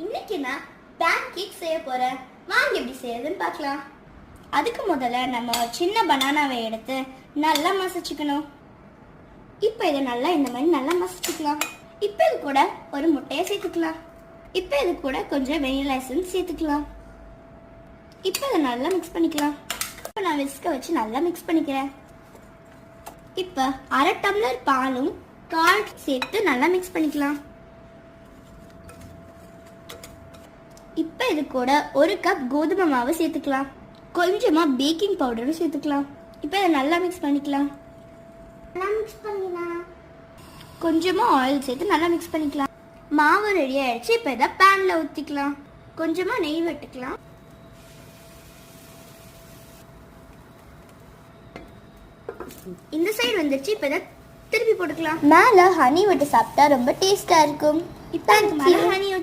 இன்னைக்கு நான் pan cake செய்ய போறேன். வாங்க எப்படி செய்யறதுன்னு பார்க்கலாம். அதுக்கு முதல்ல நம்ம சின்ன பனானாவை எடுத்து நல்லா மசிச்சுக்கணும். இப்போ இதை நல்லா இந்த மாதிரி நல்லா மசிச்சுக்கலாம். இப்போ இது கூட ஒரு முட்டையை சேர்த்துக்கலாம். இப்போ இது கூட கொஞ்சம் வெனிலா எசன்ஸ் சேர்த்துக்கலாம். இப்போ இதை நல்லா மிக்ஸ் பண்ணிக்கலாம். இப்போ நான் விஸ்க வச்சு நல்லா மிக்ஸ் பண்ணிக்கிறேன். இப்போ 1/2 டம்ளர் பாலும் கால் சேர்த்து நல்லா மிக்ஸ் பண்ணிக்கலாம். இப்போ இது கூட 1 கப் கோதுமை மாவு சேர்த்துக்கலாம். கொஞ்சமா பேக்கிங் பவுடரும் சேர்த்துக்கலாம். இப்போ இதை நல்லா மிக்ஸ் பண்ணிக்கலாம். கொஞ்சமா ஆயில் சேர்த்து நல்லா மிக்ஸ் பண்ணிக்கலாம். மாவு ரெடி ஆயிடுச்சு. இப்போ இதை பேன்ல ஊற்றிக்கலாம். கொஞ்சமா நெய் விட்டுக்கலாம். இந்த சைடு வந்துருச்சு. இப்போ இதை திருப்பி போட்டுக்கலாம். மேலே ஹனி விட்டு சாப்பிட்டா ரொம்ப டேஸ்டா இருக்கும். இப்போ அதுக்கு மேலே ஹனி